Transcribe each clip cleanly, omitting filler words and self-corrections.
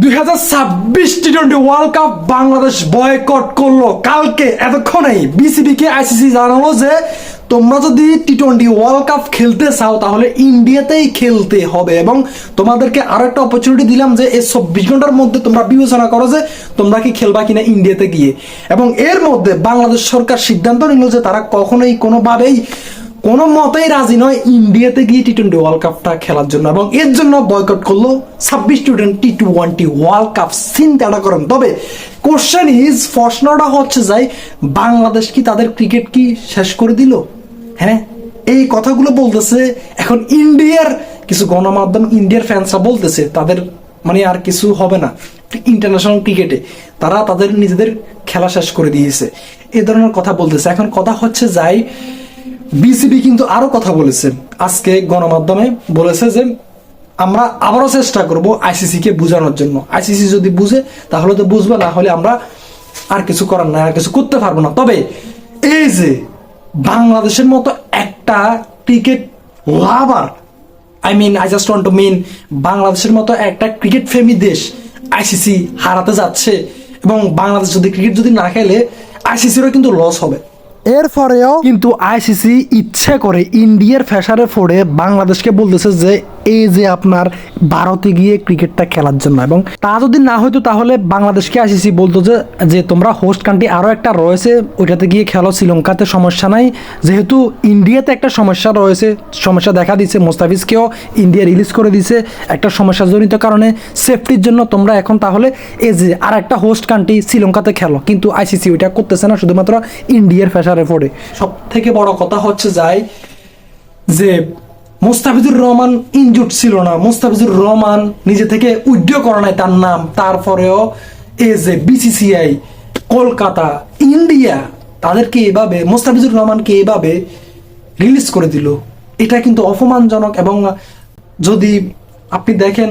2026 টি-20 world cup Bangladesh boycott করলো কালকে। এতক্ষণেই বিসিবিকে ICC জানালো যে তোমরা যদি টি-20 ওয়ার্ল্ড কাপ খেলতে চাও তাহলে ইন্ডিয়াতেই খেলতে হবে, এবং তোমাদেরকে আরো একটা অপরচুনিটি দিলাম যে এই 24 ঘন্টার মধ্যে তোমরা বিবেচনা করো যে তোমরা কি খেলবা কিনা ইন্ডিয়াতে গিয়ে। এবং এর মধ্যে বাংলাদেশ সরকার সিদ্ধান্ত নিল যে তারা কখনোই কোনোভাবেই কোনো মতেই রাজি নয় ইন্ডিয়াতে গিয়ে টি-20 ওয়ার্ল্ড কাপটা খেলার জন্য, এবং এর জন্য বয়কট করলো 26 টি-20 ওয়ার্ল্ড কাপ। চিন্তাটা করেন। তবে কোশ্চেন ইজ, প্রশ্নটা হচ্ছে যাই, বাংলাদেশ কি তাদের ক্রিকেট কি শেষ করে দিল? হ্যাঁ, এই কথাগুলো বলতেছে এখন ইন্ডিয়ার কিছু গণমাধ্যম, ইন্ডিয়ার ফ্যান্সরা বলতেছে তাদের মানে আর কিছু হবে না ইন্টারন্যাশনাল ক্রিকেটে, তারা তাদের নিজেদের খেলা শেষ করে দিয়েছে, এই ধরনের কথা বলতেছে। এখন কথা হচ্ছে যাই, বিসিবি কিন্তু আরো কথা বলেছে আজকে গণমাধ্যমে, বলেছে যে আমরা আবারও চেষ্টা করব আইসিসি কে বোঝানোর জন্য। আইসিসি যদি বুঝে তাহলে তো বুঝবে, না হলে আমরা আর কিছু করার না, আর কিছু করতে পারবো না। তবে এই যে বাংলাদেশের মতো একটা cricket lover, I just want to mean বাংলাদেশের মতো একটা ক্রিকেট প্রেমী দেশ আইসিসি হারাতে যাচ্ছে, এবং বাংলাদেশ যদি ক্রিকেট যদি না খেলে আইসিসিরও কিন্তু লস হবে। এরপরেও কিন্তু আইসিসি ইচ্ছে করে ইন্ডিয়ার ফ্যাশারে ফোড়ে বাংলাদেশকে বলতেছে যে এই যে আপনার ভারতে গিয়ে ক্রিকেটটা খেলার জন্য, এবং তা যদি না হইতো তাহলে বাংলাদেশকে আইসিসি বলতো যে তোমরা হোস্ট কান্ট্রি আরও একটা রয়েছে ওইটাতে গিয়ে খেলো, শ্রীলঙ্কাতে সমস্যা নাই। যেহেতু ইন্ডিয়াতে একটা সমস্যা রয়েছে, সমস্যা দেখা দিচ্ছে, মোস্তাফিজকেও ইন্ডিয়া রিলিজ করে দিছে একটা সমস্যাজনিত কারণে, সেফটির জন্য তোমরা এখন তাহলে এই যে আর একটা হোস্ট কান্ট্রি শ্রীলঙ্কাতে খেলো, কিন্তু আইসিসি ওইটা করতেছে না, শুধুমাত্র ইন্ডিয়ার ফ্যাশারে ফোড়ে। সব থেকে বড় কথা হচ্ছে যাই যে মোস্তাফিজুর রহমান ইনজুর্ড ছিল না, মোস্তাফিজুর রহমান নিজে থেকে উইথড্র করে নাই তার নাম, তারপরেও এই যে বিসিসিআই, কলকাতা, ইন্ডিয়া তাদেরকে এভাবে মোস্তাফিজুর রহমানকে এভাবে রিলিজ করে দিল, এটা কিন্তু অপমানজনক। এবং যদি আপনি দেখেন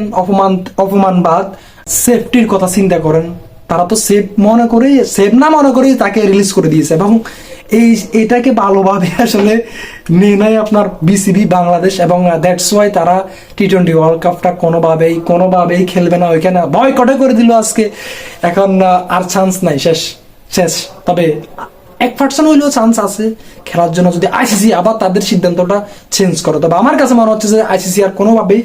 অপমানবাদ, সেফটির কথা চিন্তা করেন, তারা তো সেফ না মনে করে তাকে রিলিজ করে দিয়েছে, এবং এটাকে ভালোভাবে আসলে নিয়ে নেয় আপনার বিসিবি বাংলাদেশ, এবং দ্যাটস ওয়াই তারা টি-20 ওয়ার্ল্ড কাপটা কোনোভাবেই খেলবে না, ওইখানে বয়কটে করে দিল আজকে। এখন আর চান্স নাই, শেষ। তবে 1% হইলেও চান্স আছে খেলার জন্য যদি আইসিসি আবার তাদের সিদ্ধান্তটা চেঞ্জ করে। তবে আমার কাছে মনে হচ্ছে যে আইসিসি আর কোনোভাবেই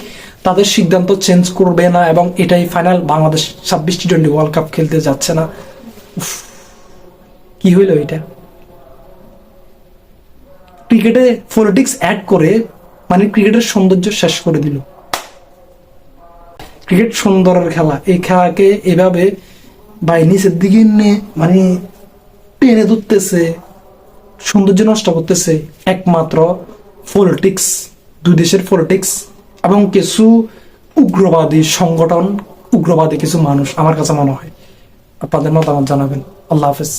তাদের সিদ্ধান্ত চেঞ্জ করবে না, এবং এটাই ফাইনাল, বাংলাদেশ 26 টি-20 ওয়ার্ল্ড কাপ খেলতে যাচ্ছে না। কি হইলো এটা? ক্রিকেটে পলিটিক্স অ্যাড করে মানে ক্রিকেটের সৌন্দর্য শেষ করে দিল। ক্রিকেট সুন্দরের খেলা, এই খেলাকে এভাবে নিচের দিকে নিয়ে মানে টেনে ধরতেছে, সৌন্দর্য নষ্ট করতেছে একমাত্র পলিটিক্স, দুই দেশের পলিটিক্স এবং কিছু উগ্রবাদী সংগঠন, উগ্রবাদী কিছু মানুষ। আমার কাছে মনে হয়। আপনাদের মতামত জানাবেন। আল্লাহ হাফেজ।